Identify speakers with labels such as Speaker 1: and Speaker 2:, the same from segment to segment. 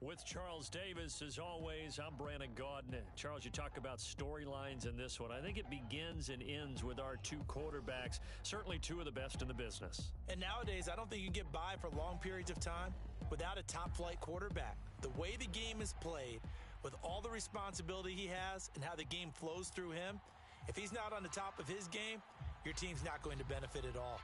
Speaker 1: With Charles Davis, as always, I'm Brandon Gaudin. Charles, you talk about storylines in this one. I think it begins and ends with our two quarterbacks, certainly two of the best in the business.
Speaker 2: And nowadays, I don't think you can get by for long periods of time without a top-flight quarterback. The way the game is played, with all the responsibility he has and how the game flows through him, if he's not on the top of his game, your team's not going to benefit at all.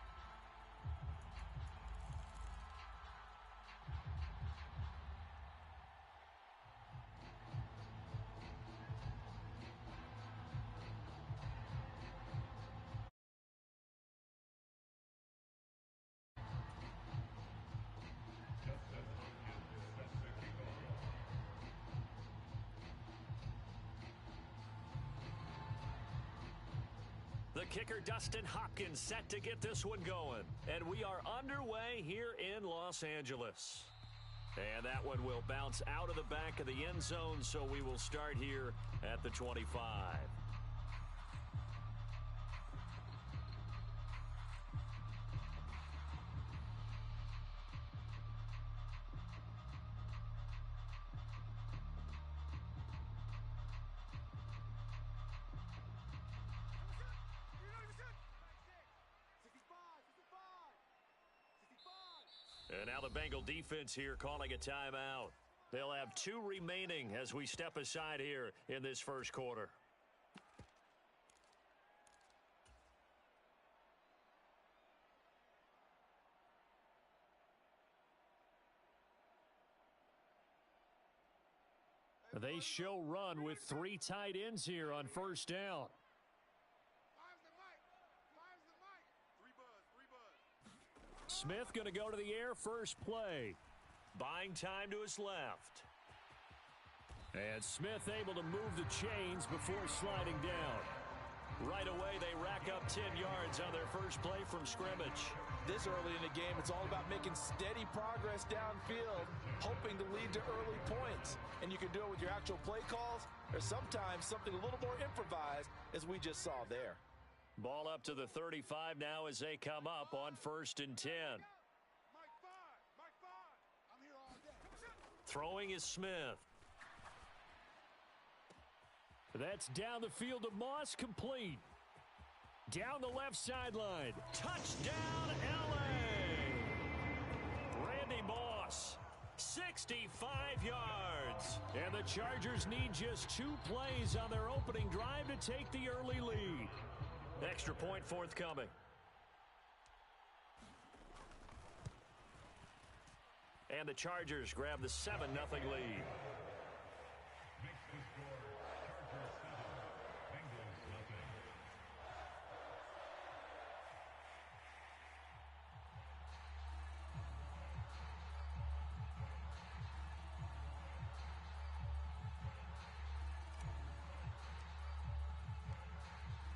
Speaker 1: The kicker, Dustin Hopkins, set to get this one going. And we are underway here in Los Angeles. And that one will bounce out of the back of the end zone, so we will start here at the 25. And now the Bengal defense here calling a timeout. They'll have 2 remaining as we step aside here in this first quarter. They show run with 3 tight ends here on first down. Smith going to go to the air first play. Buying time to his left. And Smith able to move the chains before sliding down. Right away, they rack up 10 yards on their first play from scrimmage.
Speaker 2: This early in the game, it's all about making steady progress downfield, hoping to lead to early points. And you can do it with your actual play calls or sometimes something a little more improvised, as we just saw there.
Speaker 1: Ball up to the 35 now as they come up on 1st and 10. Throwing is Smith. That's down the field to Moss, complete. Down the left sideline. Touchdown, L.A. Randy Moss, 65 yards. And the Chargers need just 2 plays on their opening drive to take the early lead. Extra point forthcoming. And the Chargers grab the 7-0 lead.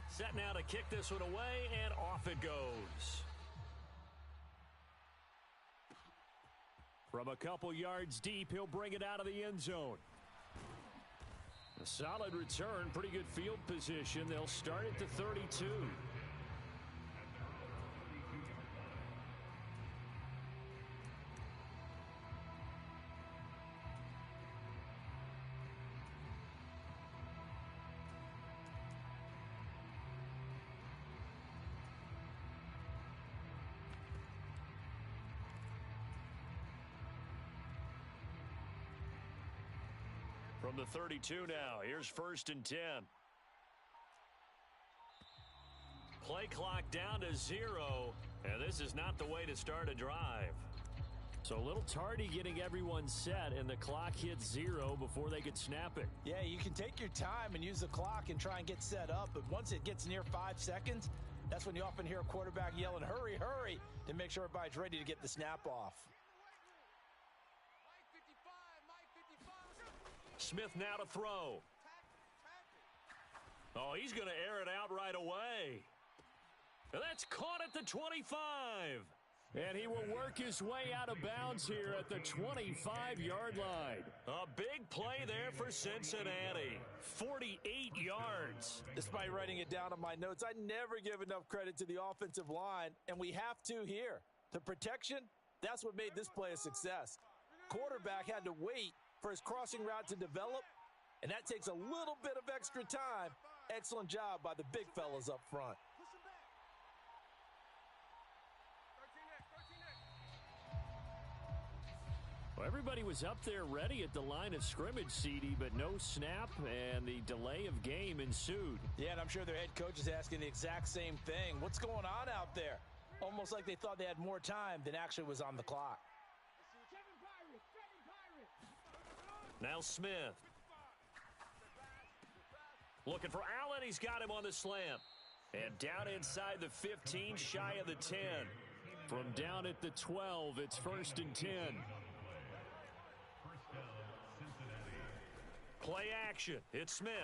Speaker 1: Set now to kick this one away, and off it goes. From a couple yards deep, he'll bring it out of the end zone. A solid return, pretty good field position. They'll start at the 32. From the 32 now, here's 1st and 10. Play clock down to 0, and this is not the way to start a drive. So a little tardy getting everyone set, and the clock hits 0 before they could snap it.
Speaker 2: Yeah, you can take your time and use the clock and try and get set up, but once it gets near 5 seconds, that's when you often hear a quarterback yelling, hurry, hurry, to make sure everybody's ready to get the snap off.
Speaker 1: Smith now to throw. Oh, he's going to air it out right away. And that's caught at the 25. And he will work his way out of bounds here at the 25-yard line. A big play there for Cincinnati. 48 yards.
Speaker 2: Despite writing it down on my notes, I never give enough credit to the offensive line, and we have to here. The protection, that's what made this play a success. Quarterback had to wait for his crossing route to develop, and that takes a little bit of extra time. Excellent job by the big fellas up front.
Speaker 1: Well, everybody was up there ready at the line of scrimmage, CD, but no snap, and the delay of game ensued.
Speaker 2: Yeah, and I'm sure their head coach is asking the exact same thing. What's going on out there? Almost like they thought they had more time than actually was on the clock.
Speaker 1: Now Smith. Looking for Allen. He's got him on the slam. And down inside the 15, shy of the 10. From down at the 12, it's 1st and 10. Play action. It's Smith.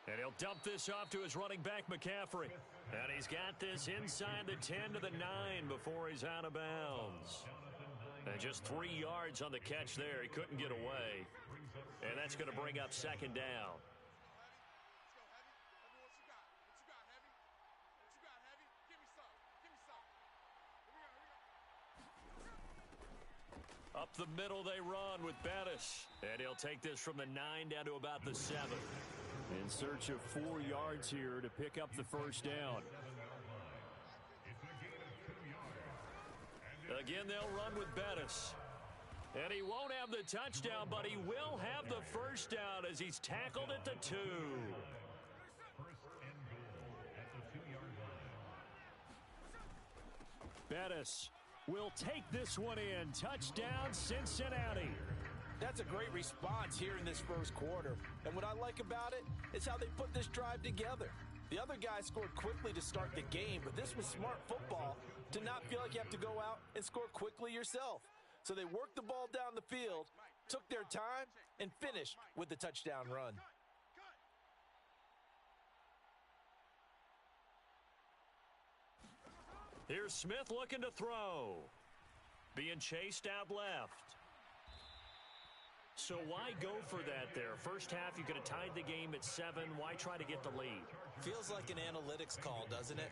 Speaker 1: And he'll dump this off to his running back, McCaffrey. And he's got this inside the 10 to the 9 before he's out of bounds. And just 3 yards on the catch there. He couldn't get away. And that's going to bring up 2nd down. Up the middle they run with Bettis. And he'll take this from the 9 down to about the 7. In search of 4 yards here to pick up the 1st down. Again, they'll run with Bettis. And he won't have the touchdown, but he will have the 1st down as he's tackled at the 2. Bettis will take this one in. Touchdown, Cincinnati.
Speaker 2: That's a great response here in this first quarter. And what I like about it is how they put this drive together. The other guy scored quickly to start the game, but this was smart football to not feel like you have to go out and score quickly yourself. So they worked the ball down the field, took their time, and finished with the touchdown run.
Speaker 1: Here's Smith looking to throw. Being chased out left. So why go for that there? First half, you could have tied the game at 7. Why try to get the lead?
Speaker 2: Feels like an analytics call, doesn't it?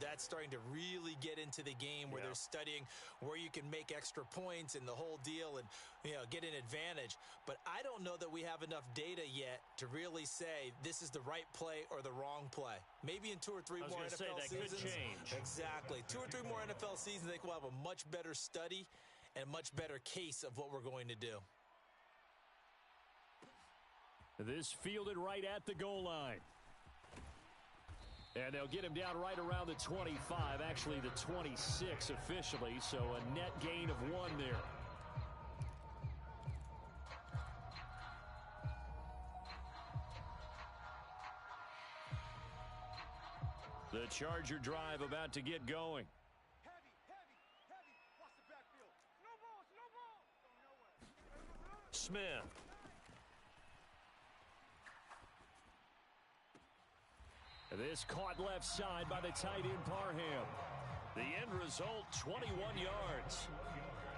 Speaker 2: That's starting to really get into the game where they're studying where you can make extra points and the whole deal and, get an advantage. But I don't know that we have enough data yet to really say this is the right play or the wrong play. Maybe in 2 or 3 more NFL seasons.
Speaker 1: Could change.
Speaker 2: Exactly. 2 or 3 more NFL seasons, I think we'll have a much better study and a much better case of what we're going to do.
Speaker 1: This fielded right at the goal line. And they'll get him down right around the 25, actually the 26 officially, so a net gain of 1 there. The Charger drive about to get going.
Speaker 3: Watch the backfield. No ball.
Speaker 1: Smith. This caught left side by the tight end Parham. The end result, 21 yards.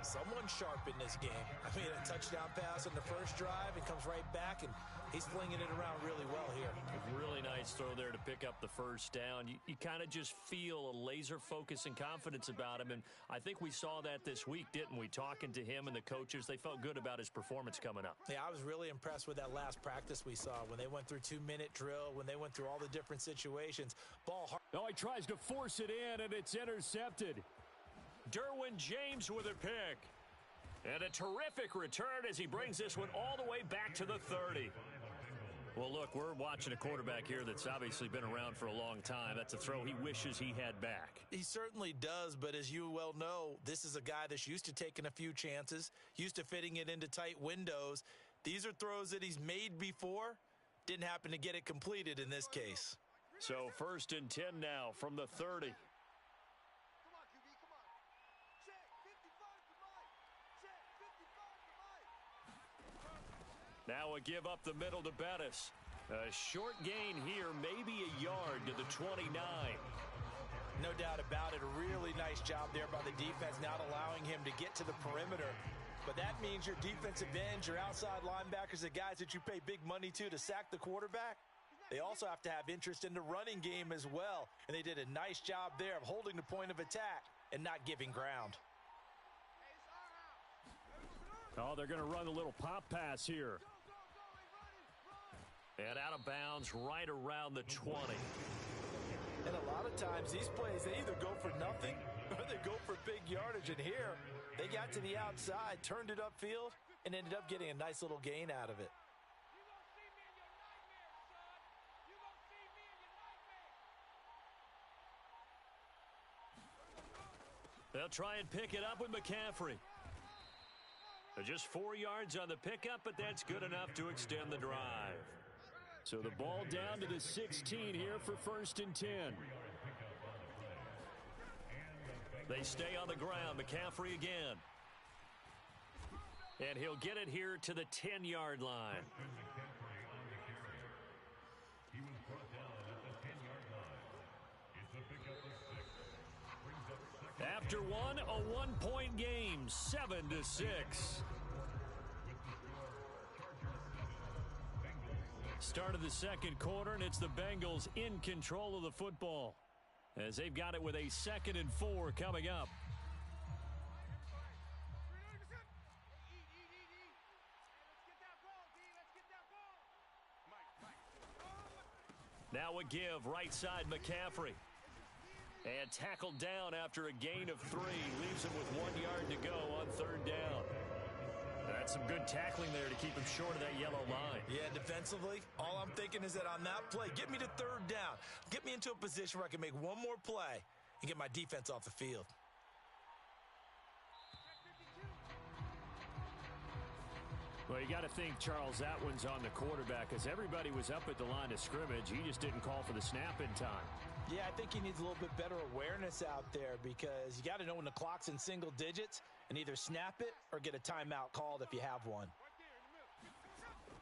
Speaker 2: Someone sharp in this game. I mean, a touchdown pass on the first drive. It comes right back, and he's flinging it around really well here.
Speaker 1: A really nice throw there to pick up the 1st down. You kind of just feel a laser focus and confidence about him, and I think we saw that this week, didn't we? Talking to him and the coaches, they felt good about his performance coming up.
Speaker 2: Yeah, I was really impressed with that last practice we saw when they went through 2-minute drill, when they went through all the different situations. Ball hard.
Speaker 1: Oh, he tries to force it in, and it's intercepted. Derwin James with a pick. And a terrific return as he brings this one all the way back to the 30. Well, look, we're watching a quarterback here that's obviously been around for a long time. That's a throw he wishes he had back.
Speaker 2: He certainly does, but as you well know, this is a guy that's used to taking a few chances, used to fitting it into tight windows. These are throws that he's made before. Didn't happen to get it completed in this case.
Speaker 1: So 1st and 10 now from the 30. Now a give up the middle to Bettis. A short gain here, maybe a yard to the 29.
Speaker 2: No doubt about it. A really nice job there by the defense, not allowing him to get to the perimeter. But that means your defensive ends, your outside linebackers, the guys that you pay big money to sack the quarterback, they also have to have interest in the running game as well. And they did a nice job there of holding the point of attack and not giving ground.
Speaker 1: Oh, they're going to run a little pop pass here. And out of bounds right around the 20.
Speaker 2: And a lot of times these plays, they either go for nothing or they go for big yardage. And here, they got to the outside, turned it upfield, and ended up getting a nice little gain out of it.
Speaker 1: They'll try and pick it up with McCaffrey. Just 4 yards on the pickup, but that's good enough to extend the drive. So the ball down to the 16 here for 1st and 10. They stay on the ground. McCaffrey again. And he'll get it here to the 10-yard line. After one, a one-point game, 7-6. Start of the second quarter, and it's the Bengals in control of the football as they've got it with a 2nd and 4 coming up. Now a give, right side McCaffrey. And tackled down after a gain of 3. Leaves him with 1 yard to go on 3rd down. That's some good tackling there to keep him short of that yellow line.
Speaker 2: Yeah, defensively, all I'm thinking is that on that play, get me to 3rd down. Get me into a position where I can make one more play and get my defense off the field.
Speaker 1: Well, you got to think, Charles, that one's on the quarterback because everybody was up at the line of scrimmage. He just didn't call for the snap in time.
Speaker 2: Yeah, I think he needs a little bit better awareness out there because you got to know when the clock's in single digits and either snap it or get a timeout called if you have one.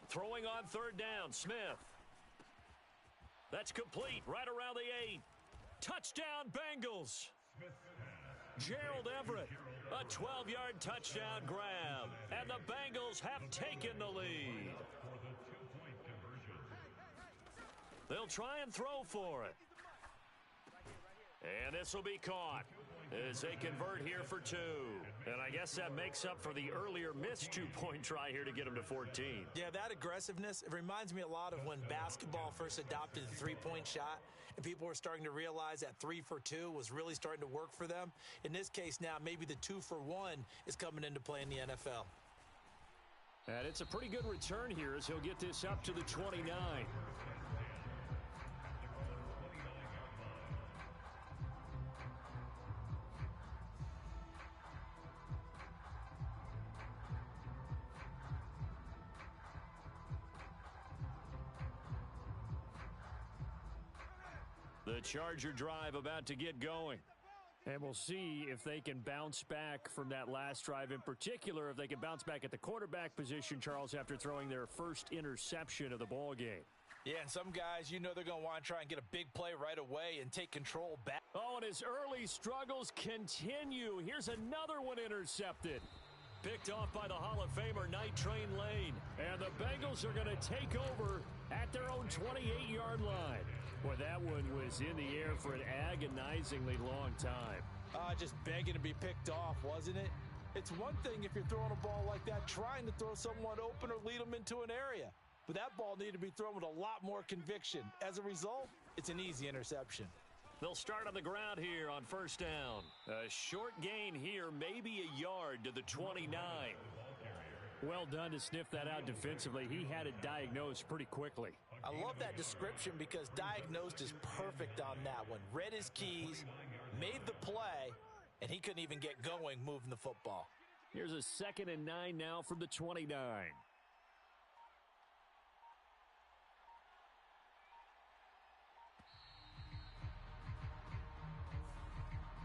Speaker 1: Throwing on 3rd down, Smith. That's complete, right around the 8. Touchdown, Bengals. Gerald Everett, a 12-yard touchdown grab, and the Bengals have taken the lead. They'll try and throw for it. And this will be caught as they convert here for 2. And I guess that makes up for the earlier missed 2-point try here to get them to 14.
Speaker 2: Yeah, that aggressiveness, it reminds me a lot of when basketball first adopted the 3-point shot and people were starting to realize that 3 for 2 was really starting to work for them. In this case now, maybe the 2 for 1 is coming into play in the NFL.
Speaker 1: And it's a pretty good return here as he'll get this up to the 29. The Charger drive about to get going. And we'll see if they can bounce back from that last drive. In particular, if they can bounce back at the quarterback position, Charles, after throwing their first interception of the ball game.
Speaker 2: Yeah, and some guys, you know they're going to want to try and get a big play right away and take control back.
Speaker 1: Oh, and his early struggles continue. Here's another one intercepted. Picked off by the Hall of Famer, Night Train Lane. And the Bengals are going to take over at their own 28-yard line. Boy, that one was in the air for an agonizingly long time.
Speaker 2: Just begging to be picked off, wasn't it? It's one thing if you're throwing a ball like that, trying to throw someone open or lead them into an area. But that ball needed to be thrown with a lot more conviction. As a result, it's an easy interception.
Speaker 1: They'll start on the ground here on 1st down. A short gain here, maybe a yard to the 29. Well done to sniff that out defensively. He had it diagnosed pretty quickly.
Speaker 2: I love that description because diagnosed is perfect on that one. Read his keys, made the play, and he couldn't even get going moving the football.
Speaker 1: Here's a 2nd and 9 now from the 29.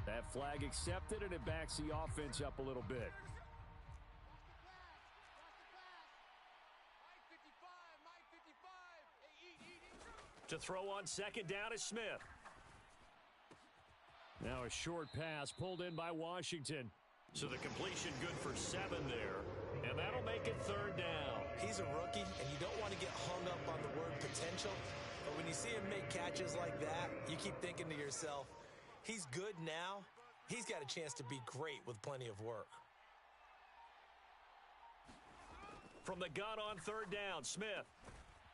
Speaker 1: That flag accepted, and it backs the offense up a little bit. To throw on 2nd down is Smith. Now a short pass pulled in by Washington. So the completion good for 7 there. And that'll make it 3rd down.
Speaker 2: He's a rookie, and you don't want to get hung up on the word potential. But when you see him make catches like that, you keep thinking to yourself, he's good now. He's got a chance to be great with plenty of work.
Speaker 1: from the gun on third down. Smith.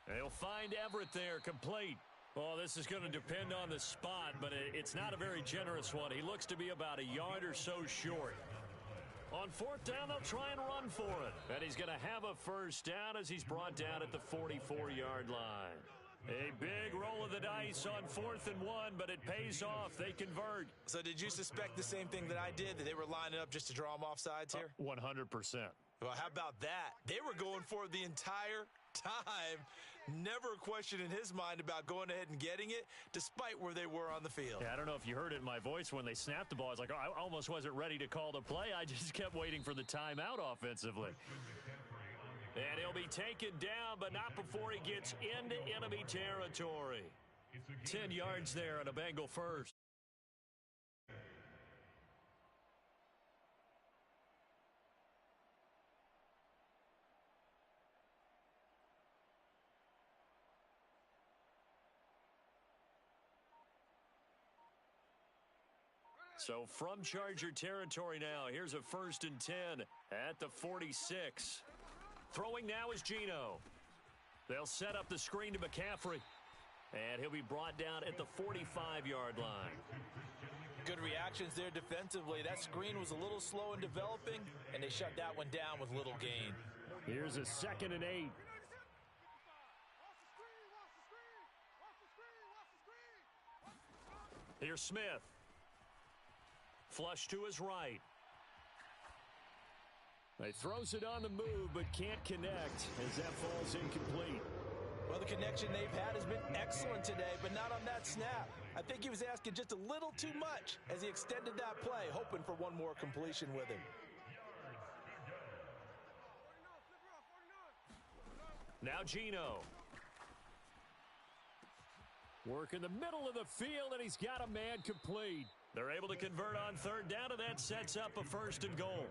Speaker 1: They'll find Everett there, complete. Well, this is going to depend on the spot, but it's not a very generous one. He looks to be about a yard or so short. On fourth down, they'll try and run for it. And he's going to have a first down as he's brought down at the 44-yard line. A big roll of the dice on 4th and 1, but it pays off. They convert.
Speaker 2: So did you suspect the same thing that I did, that they were lining up just to draw them off sides here?
Speaker 1: 100%.
Speaker 2: Well, how about that? They were going for it the entire time. Never a question in his mind about going ahead and getting it, despite where they were on the field.
Speaker 1: Yeah, I don't know if you heard it in my voice when they snapped the ball. I was like, oh, I almost wasn't ready to call the play. I just kept waiting for the timeout offensively. And he'll be taken down, but not before he gets into enemy territory. 10 yards there on a Bengal first. So from Charger territory now, here's a 1st and 10 at the 46. Throwing now is Geno. They'll set up the screen to McCaffrey. And he'll be brought down at the 45-yard line.
Speaker 2: Good reactions there defensively. That screen was a little slow in developing, and they shut that one down with little gain.
Speaker 1: Here's a 2nd and 8. Here's Smith. Flush to his right. He throws it on the move, but can't connect as that falls incomplete.
Speaker 2: Well, the connection they've had has been excellent today, but not on that snap. I think he was asking just a little too much as he extended that play, hoping for one more completion with him.
Speaker 1: Now Geno. Work in the middle of the field, and he's got a man complete. They're able to convert on third down, and that sets up a 1st and goal.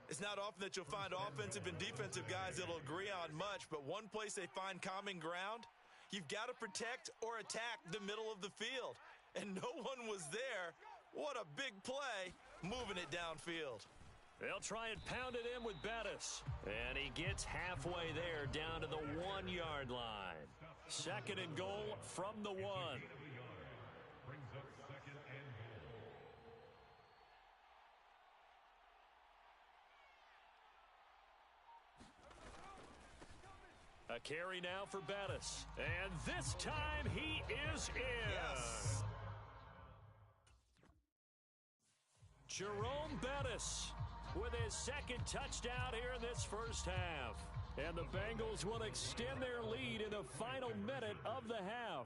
Speaker 2: It's not often that you'll find offensive and defensive guys that'll agree on much, but one place they find common ground, you've got to protect or attack the middle of the field. And no one was there. What a big play, moving it downfield.
Speaker 1: They'll try and pound it in with Bettis. And he gets halfway there down to the 1-yard line. 2nd and goal from the 1. A carry now for Bettis. And this time he is in.
Speaker 2: Yes.
Speaker 1: Jerome Bettis with his 2nd touchdown here in this first half. And the Bengals will extend their lead in the final minute of the half.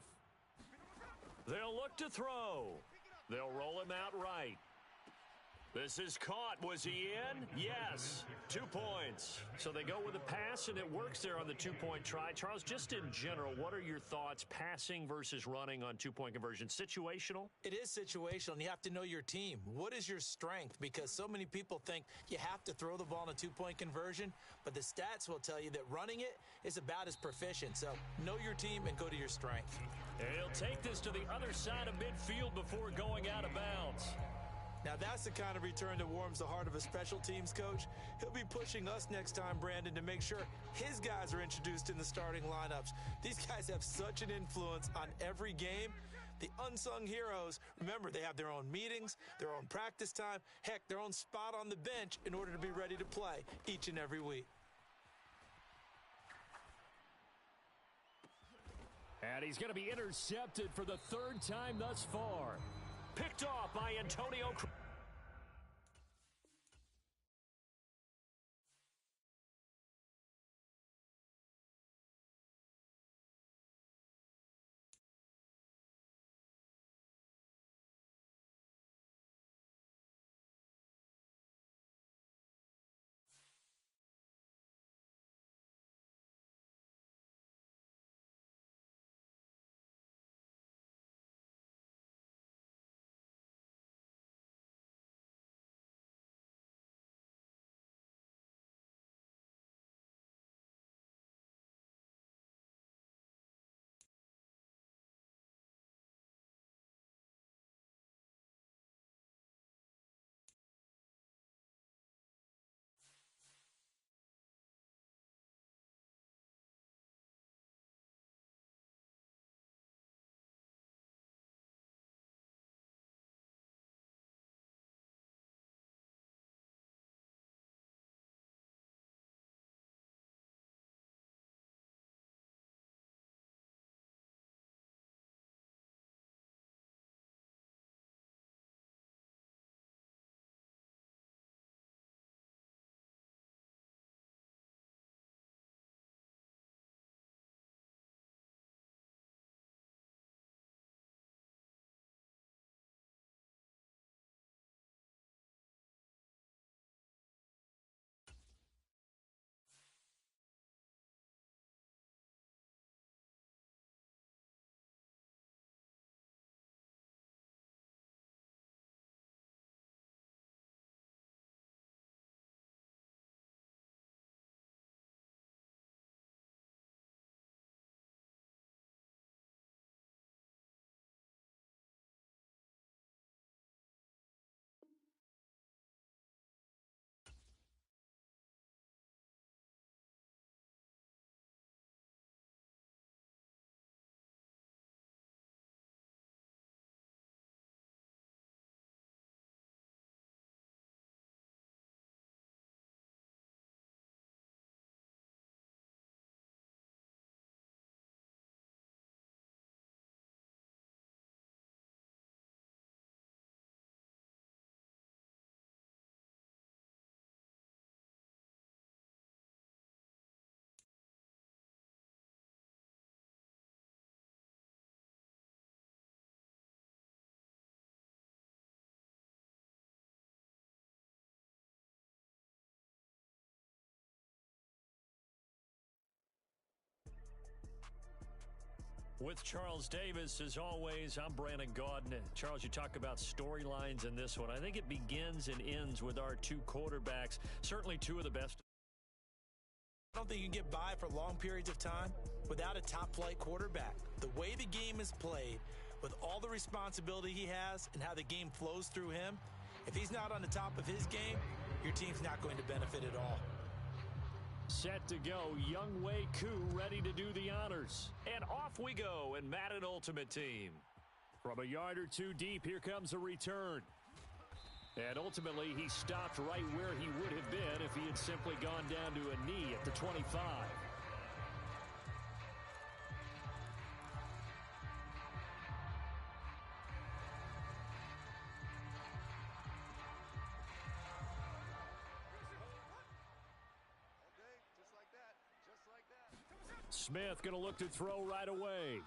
Speaker 1: They'll look to throw. They'll roll him out right. This is caught. Was he in? Yes. 2 points. So they go with a pass, and it works there on the 2-point try. Charles, just in general, what are your thoughts, passing versus running on 2-point conversion? Situational?
Speaker 2: It is situational, and you have to know your team. What is your strength? Because so many people think you have to throw the ball in a 2-point conversion, but the stats will tell you that running it is about as proficient. So know your team and go to your strength.
Speaker 1: And he'll take this to the other side of midfield before going out of bounds.
Speaker 2: Now, that's the kind of return that warms the heart of a special teams coach. He'll be pushing us next time, Brandon, to make sure his guys are introduced in the starting lineups. These guys have such an influence on every game. The unsung heroes, remember, they have their own meetings, their own practice time, heck, their own spot on the bench in order to be ready to play each and every week.
Speaker 1: And he's going to be intercepted for the 3rd time thus far. Picked off by Antonio Cruz. With Charles Davis, as always, I'm Brandon Gaudin. Charles, you talk about storylines in this one. I think it begins and ends with our two quarterbacks, certainly two of the best.
Speaker 2: I don't think you can get by for long periods of time without a top-flight quarterback. The way the game is played, with all the responsibility he has and how the game flows through him, if he's not on the top of his game, your team's not going to benefit at all.
Speaker 1: Set to go, Younghoe Koo ready to do the honors. And off we go in Madden Ultimate Team. From a yard or two deep, here comes a return. And ultimately, he stopped right where he would have been if he had simply gone down to a knee at the 25. Smith going to look to throw right away.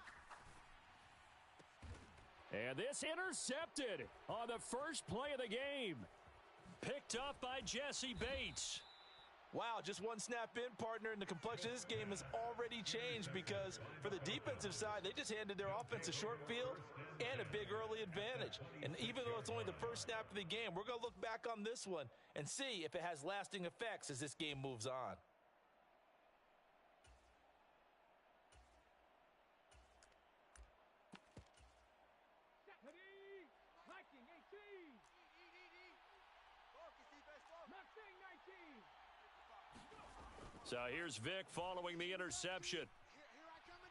Speaker 1: And this intercepted on the first play of the game. Picked up by Jesse Bates.
Speaker 2: Wow, just one snap in, partner, and the complexion of this game has already changed because for the defensive side, they just handed their offense a short field and a big early advantage. And even though it's only the first snap of the game, we're going to look back on this one and see if it has lasting effects as this game moves on.
Speaker 1: So here's Vic following the interception.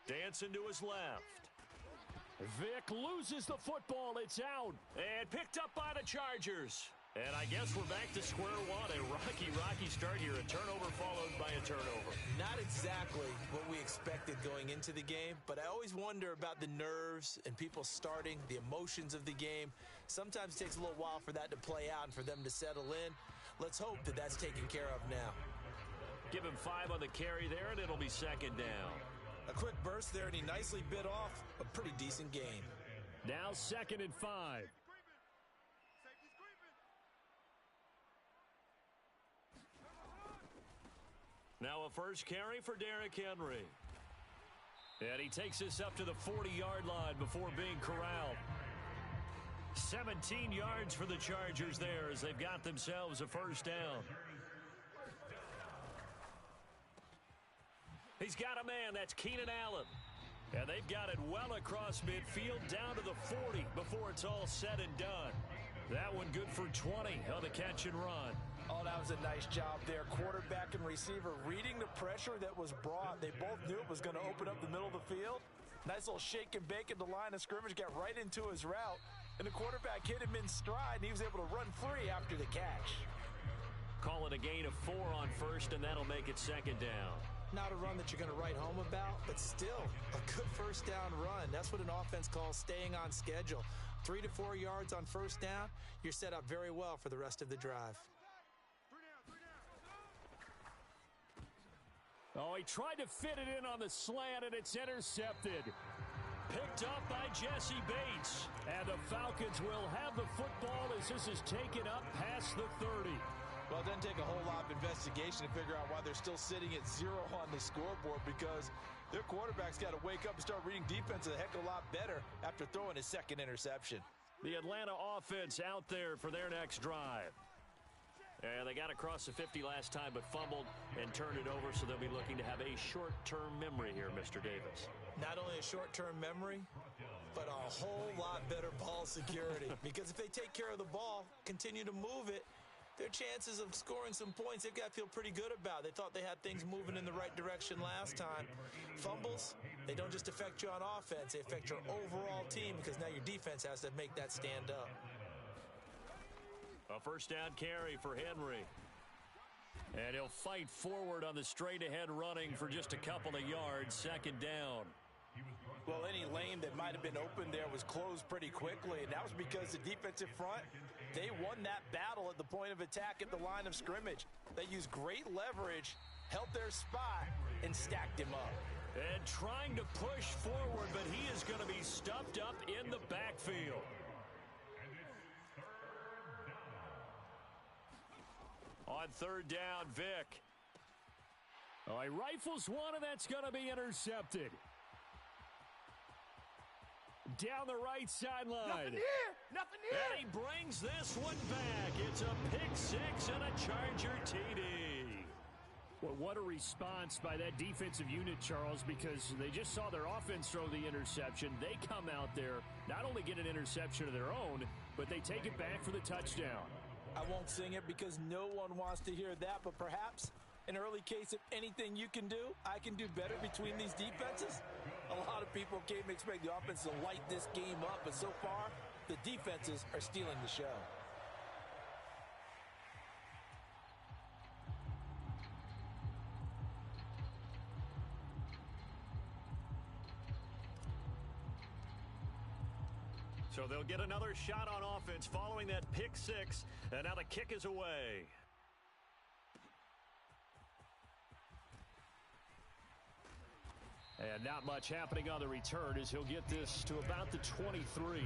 Speaker 1: Dancing to his left. Vic loses the football. It's out. And picked up by the Chargers. And I guess we're back to square one. A rocky start here. A turnover followed by a turnover.
Speaker 2: Not exactly what we expected going into the game, but I always wonder about the nerves and people starting, the emotions of the game. Sometimes it takes a little while for that to play out and for them to settle in. Let's hope that that's taken care of now.
Speaker 1: Give him 5 on the carry there, and it'll be second down.
Speaker 2: A quick burst there, and he nicely bit off a pretty decent gain.
Speaker 1: Now 2nd and 5. Now a first carry for Derrick Henry. And he takes this up to the 40-yard line before being corralled. 17 yards for the Chargers there as they've got themselves a first down. He's got a man. That's Keenan Allen. And they've got it well across midfield down to the 40 before it's all said and done. That one good for 20 on the catch and run.
Speaker 2: Oh, that was a nice job there. Quarterback and receiver reading the pressure that was brought. They both knew it was going to open up the middle of the field. Nice little shake and bake at the line of scrimmage. Got right into his route. And the quarterback hit him in stride, and he was able to run free after the catch.
Speaker 1: Call it a gain of 4 on first, and that'll make it second down.
Speaker 2: Not a run that you're going to write home about, but still a good first down run. That's what an offense calls staying on schedule. 3 to 4 yards on first down, you're set up very well for the rest of the drive.
Speaker 1: Oh, he tried to fit it in on the slant, and it's intercepted. Picked up by Jesse Bates. And the Falcons will have the football as this is taken up past the 30.
Speaker 2: Well, it doesn't take a whole lot of investigation to figure out why they're still sitting at 0 on the scoreboard because their quarterback's got to wake up and start reading defense a heck of a lot better after throwing his second interception.
Speaker 1: The Atlanta offense out there for their next drive. And they got across the 50 last time but fumbled and turned it over, so they'll be looking to have a short-term memory here, Mr. Davis.
Speaker 2: Not only a short-term memory, but a whole lot better ball security because if they take care of the ball, continue to move it, their chances of scoring some points, they've got to feel pretty good about. They thought they had things moving in the right direction last time. Fumbles, they don't just affect you on offense. They affect your overall team because now your defense has to make that stand up.
Speaker 1: A first down carry for Henry. And he'll fight forward on the straight-ahead running for just a couple of yards. Second down.
Speaker 2: Well, any lane that might have been open there was closed pretty quickly, and that was because the defensive front, they won that battle at the point of attack at the line of scrimmage. They used great leverage, held their spot, and stacked him up.
Speaker 1: And trying to push forward, but he is going to be stuffed up in the backfield. On third down, Vic. Oh, he rifles one, and that's going to be intercepted. Down the right sideline.
Speaker 3: Nothing here. Nothing here.
Speaker 1: And he brings this one back. It's a pick six and a Charger TD. Well, what a response by that defensive unit, Charles, because they just saw their offense throw the interception. They come out there, not only get an interception of their own, but they take it back for the touchdown.
Speaker 2: I won't sing it because no one wants to hear that, but perhaps an early case of anything you can do, I can do better between these defenses. A lot of people came to expect the offense to light this game up, but so far, the defenses are stealing the show.
Speaker 1: So they'll get another shot on offense following that pick six, and now the kick is away. And not much happening on the return as he'll get this to about the 23.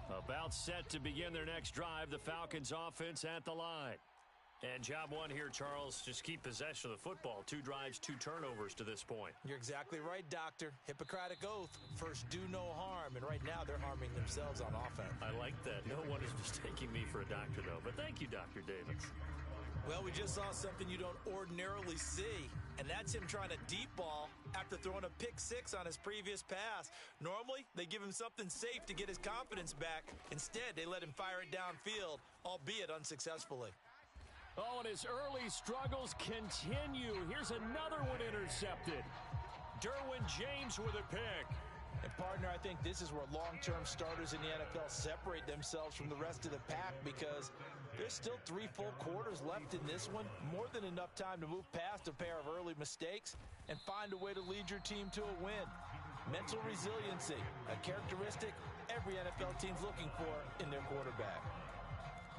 Speaker 1: About set to begin their next drive, the Falcons offense at the line. And job one here, Charles, just keep possession of the football. 2 drives, 2 turnovers to this point.
Speaker 2: You're exactly right, Doctor. Hippocratic oath. First, do no harm. And right now, they're harming themselves on offense.
Speaker 1: I like that. No one is mistaking me for a doctor, though. But thank you, Dr. Davis.
Speaker 2: Well, we just saw something you don't ordinarily see, and that's him trying to deep ball after throwing a pick six on his previous pass. Normally, they give him something safe to get his confidence back. Instead, they let him fire it downfield, albeit unsuccessfully.
Speaker 1: Oh, and his early struggles continue. Here's another one intercepted. Derwin James with a pick.
Speaker 2: And, partner, I think this is where long-term starters in the NFL separate themselves from the rest of the pack because there's still 3 full quarters left in this one. More than enough time to move past a pair of early mistakes and find a way to lead your team to a win. Mental resiliency, a characteristic every NFL team's looking for in their quarterback.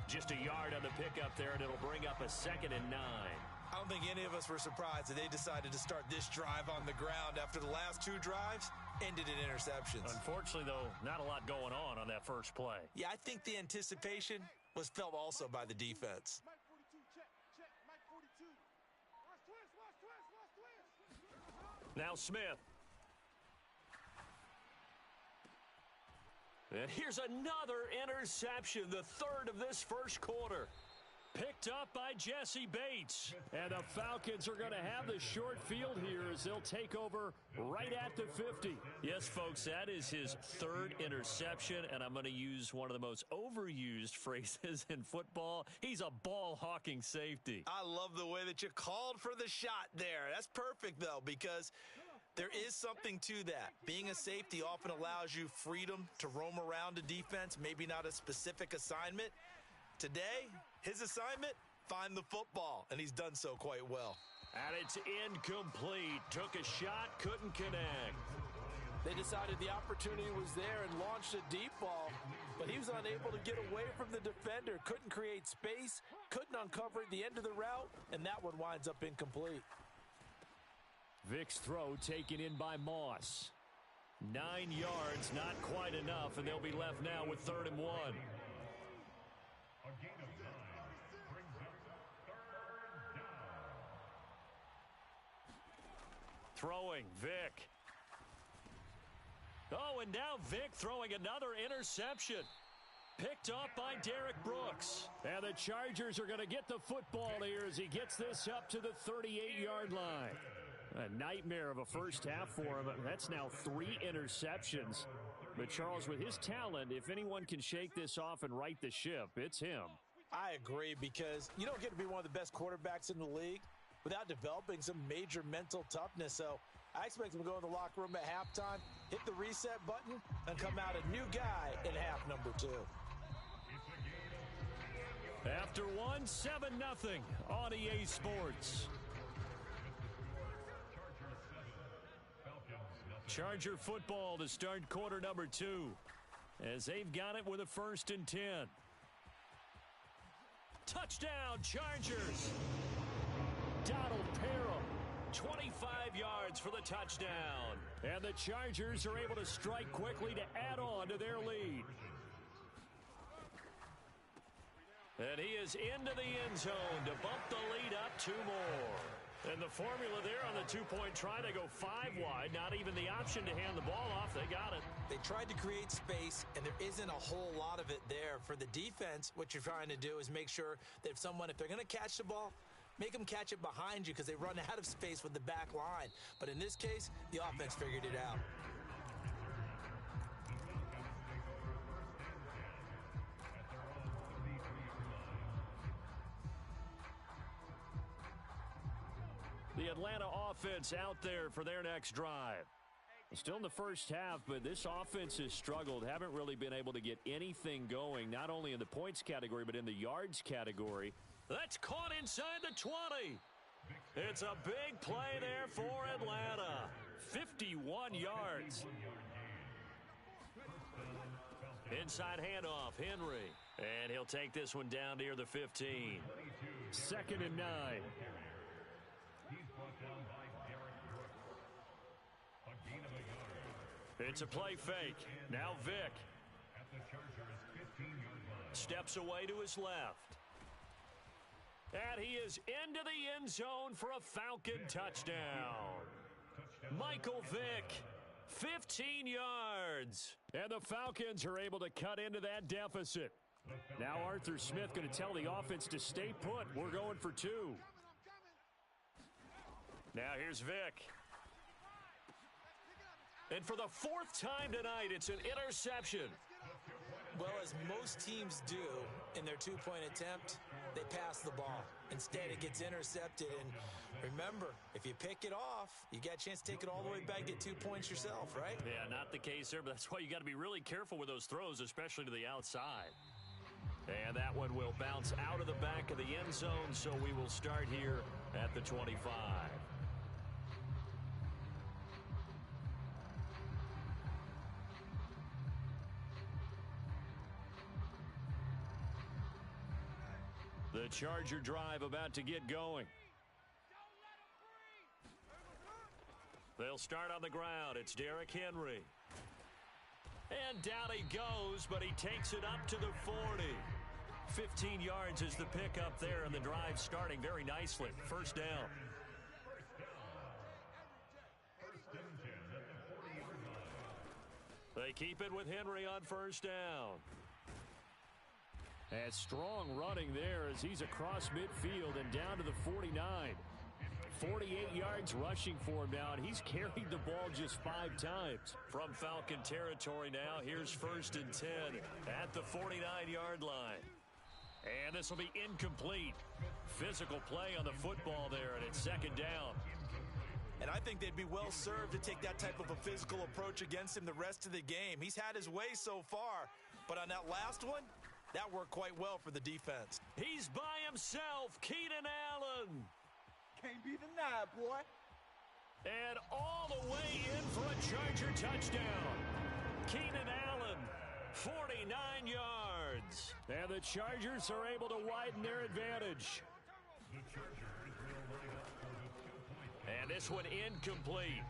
Speaker 1: Just a yard on the pickup there, and it'll bring up a 2nd and 9.
Speaker 2: I don't think any of us were surprised that they decided to start this drive on the ground after the last 2 drives ended in interceptions.
Speaker 1: Unfortunately, though, not a lot going on that first play.
Speaker 2: Yeah, I think the anticipation was felt also by the defense.
Speaker 3: Mike 42, check, check. Mike 42. Watch twist, watch twist, watch twist.
Speaker 1: Now Smith. And here's another interception, the 3rd of this first quarter. Picked up by Jesse Bates. And the Falcons are going to have the short field here as they'll take over right at the 50. Yes, folks, that is his 3rd interception, and I'm going to use one of the most overused phrases in football. He's a ball-hawking safety.
Speaker 2: I love the way that you called for the shot there. That's perfect, though, because there is something to that. Being a safety often allows you freedom to roam around a defense, maybe not a specific assignment. Today, his assignment, find the football, and he's done so quite well.
Speaker 1: And it's incomplete. Took a shot, couldn't connect.
Speaker 2: They decided the opportunity was there and launched a deep ball, but he was unable to get away from the defender, couldn't create space, couldn't uncover the end of the route, and that one winds up incomplete.
Speaker 1: Vic's throw taken in by Moss. 9 yards, not quite enough, and they'll be left now with 3rd and 1. Throwing, Vic. Oh, and now Vic throwing another interception. Picked off by Derek Brooks. And the Chargers are going to get the football here as he gets this up to the 38-yard line. A nightmare of a first half for him. That's now 3 interceptions. But Charles, with his talent, if anyone can shake this off and right the ship, it's him.
Speaker 2: I agree, because you don't get to be one of the best quarterbacks in the league without developing some major mental toughness. So I expect him to go in the locker room at halftime, hit the reset button, and come out a new guy in half number 2.
Speaker 1: After 1, 7-0 on EA Sports. Charger football to start quarter number 2 as they've got it with a 1st and 10. Touchdown, Chargers. Donald Parham, 25 yards for the touchdown. And the Chargers are able to strike quickly to add on to their lead. And he is into the end zone to bump the lead up 2 more. And the formula there on the two-point try, they go 5 wide. Not even the option to hand the ball off. They got it.
Speaker 2: They tried to create space, and there isn't a whole lot of it there. For the defense, what you're trying to do is make sure that if they're going to catch the ball, make them catch it behind you because they run out of space with the back line. But in this case, the offense figured it out.
Speaker 1: The Atlanta offense out there for their next drive. Still in the first half, but this offense has struggled. Haven't really been able to get anything going, not only in the points category, but in the yards category. That's caught inside the 20. It's a big play there for Atlanta. 51 yards. Inside handoff, Henry. And he'll take this one down near the 15. 2nd and 9. It's a play fake. Now Vick. Steps away to his left. And he is into the end zone for a Falcon touchdown. Michael Vick, 15 yards. And the Falcons are able to cut into that deficit. Now Arthur Smith going to tell the offense to stay put. We're going for 2. Now here's Vick. And for the 4th time tonight, it's an interception.
Speaker 2: Well, as most teams do in their two-point attempt, they pass the ball. Instead, it gets intercepted. And remember, if you pick it off, you got a chance to take it all the way back, get 2 points yourself, right?
Speaker 1: Yeah, not the case there, but that's why you got to be really careful with those throws, especially to the outside. And that one will bounce out of the back of the end zone, so we will start here at the 25. The Charger drive about to get going. They'll start on the ground. It's Derrick Henry. And down he goes, but he takes it up to the 40. 15 yards is the pickup there, and the drive starting very nicely. First down. They keep it with Henry on first down. And strong running there as he's across midfield and down to the 49. 48 yards rushing for him now, and he's carried the ball just 5 times. From Falcon territory now, here's 1st and 10 at the 49-yard line. And this will be incomplete. Physical play on the football there, and it's 2nd down.
Speaker 2: And I think they'd be well served to take that type of a physical approach against him the rest of the game. He's had his way so far, but on that last one, that worked quite well for the defense.
Speaker 1: He's by himself, Keenan Allen.
Speaker 3: Can't be denied, boy.
Speaker 1: And all the way in for a Charger touchdown. Keenan Allen, 49 yards. And the Chargers are able to widen their advantage. And this one incomplete.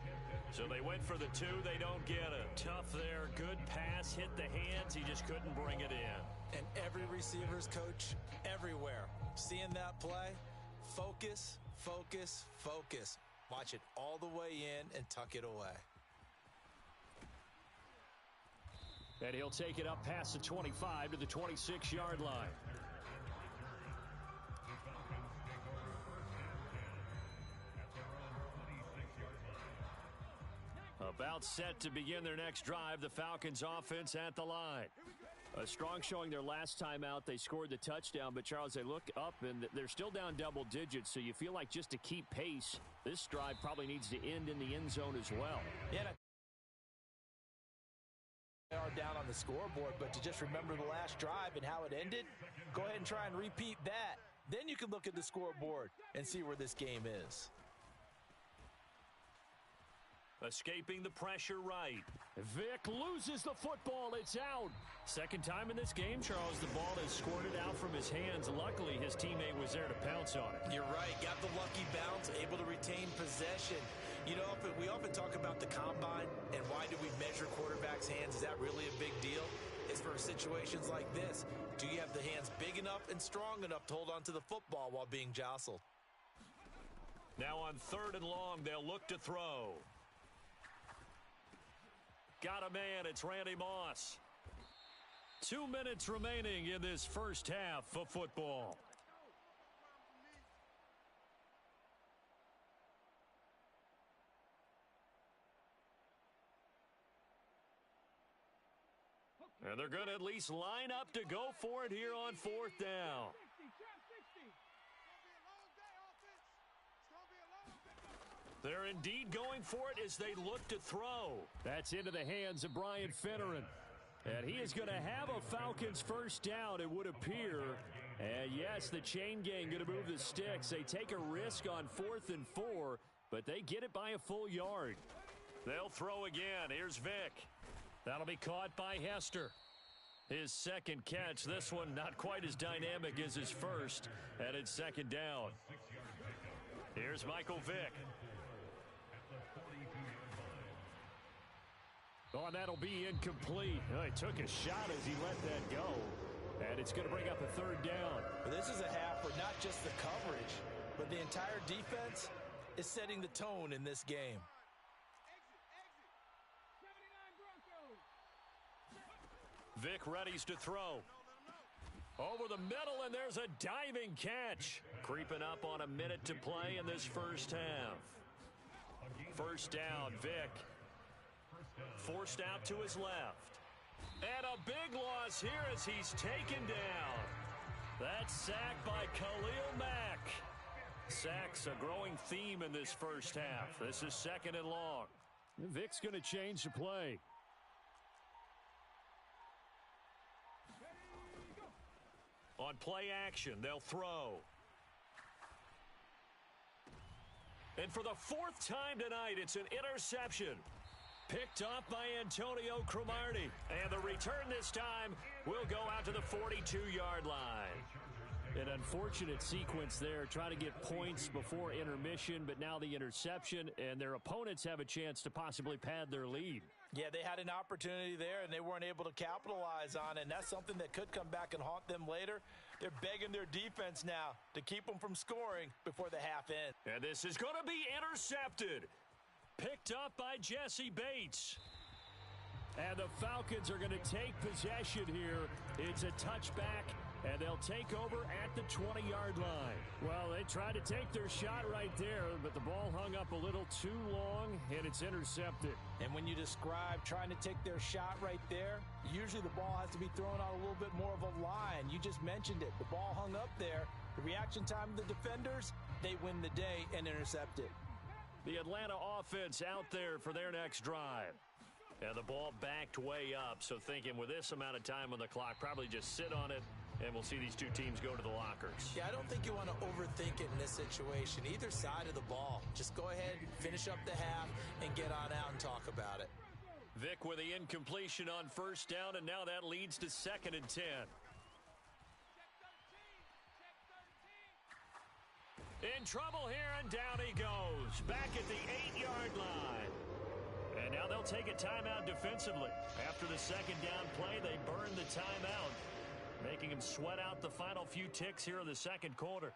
Speaker 1: So they went for the 2. They don't get it. Tough there. Good pass. Hit the hands. He just couldn't bring it in.
Speaker 2: And every receiver's coach everywhere. Seeing that play, focus, focus, focus. Watch it all the way in and tuck it away.
Speaker 1: And he'll take it up past the 25 to the 26-yard line. About set to begin their next drive, the Falcons offense at the line. A strong showing their last time out. They scored the touchdown, but Charles, they look up and they're still down double digits, so you feel like just to keep pace, this drive probably needs to end in the end zone as well.
Speaker 2: Yeah, they are down on the scoreboard, but to just remember the last drive and how it ended, go ahead and try and repeat that. Then you can look at the scoreboard and see where this game is.
Speaker 1: Escaping the pressure right. Vick loses the football. It's out. Second time in this game, Charles, the ball is squirted out from his hands. Luckily, his teammate was there to pounce on it.
Speaker 2: You're right. Got the lucky bounce, able to retain possession. You know, we often talk about the combine and why do we measure quarterbacks' hands. Is that really a big deal? is for situations like this. Do you have the hands big enough and strong enough to hold on to the football while being jostled?
Speaker 1: Now on 3rd and long, they'll look to throw. Got a man, it's Randy Moss. 2 minutes remaining in this first half of football. And they're going to at least line up to go for it here on 4th down. They're indeed going for it as they look to throw. That's into the hands of Brian Finneran. And he is going to have a Falcons first down, it would appear. And yes, the chain gang going to move the sticks. They take a risk on 4th and 4, but they get it by a full yard. They'll throw again. Here's Vick. That'll be caught by Hester. His second catch. This one not quite as dynamic as his first. And it's 2nd down. Here's Michael Vick. Oh, and that'll be incomplete. Oh, he took a shot as he let that go. And it's going to bring up a 3rd down.
Speaker 2: This is a half where not just the coverage, but the entire defense is setting the tone in this game.
Speaker 1: Vick readies to throw. Over the middle, and there's a diving catch. Creeping up on a minute to play in this first half. First down, Vick. Forced out to his left. And a big loss here as he's taken down. That's sacked by Khalil Mack. Sacks a growing theme in this first half. This is 2nd and long. Vick's going to change the play. On play action, they'll throw. And for the 4th time tonight, it's an interception. Picked off by Antonio Cromartie. And the return this time will go out to the 42-yard line. An unfortunate sequence there, trying to get points before intermission, but now the interception, and their opponents have a chance to possibly pad their lead.
Speaker 2: Yeah, they had an opportunity there, and they weren't able to capitalize on it, and that's something that could come back and haunt them later. They're begging their defense now to keep them from scoring before the half ends.
Speaker 1: And this is going to be intercepted. Picked up by Jesse Bates. And the Falcons are going to take possession here. It's a touchback, and they'll take over at the 20-yard line. Well, they tried to take their shot right there, but the ball hung up a little too long, and it's intercepted.
Speaker 2: And when you describe trying to take their shot right there, usually the ball has to be thrown out a little bit more of a line. You just mentioned it. The ball hung up there. The reaction time of the defenders, they win the day and intercept it.
Speaker 1: The Atlanta offense out there for their next drive. And the ball backed way up, so thinking with this amount of time on the clock, probably just sit on it, and we'll see these two teams go to the lockers.
Speaker 2: Yeah, I don't think you want to overthink it in this situation. Either side of the ball. Just go ahead, finish up the half, and get on out and talk about it.
Speaker 1: Vick with the incompletion on 1st down, and now that leads to 2nd and 10. In trouble here, and down he goes. Back at the 8-yard line. And now they'll take a timeout defensively. After the 2nd down play, they burn the timeout, making them sweat out the final few ticks here in the 2nd quarter.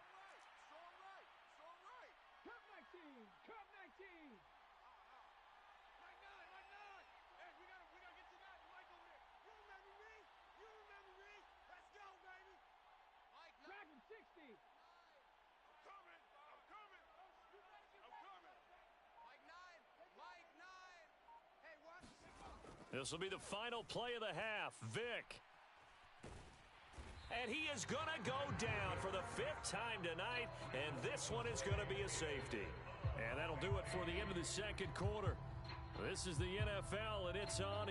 Speaker 1: This will be the final play of the half. Vick. And he is going to go down for the 5th time tonight, and this one is going to be a safety. And that'll do it for the end of the 2nd quarter. This is the NFL, and it's on.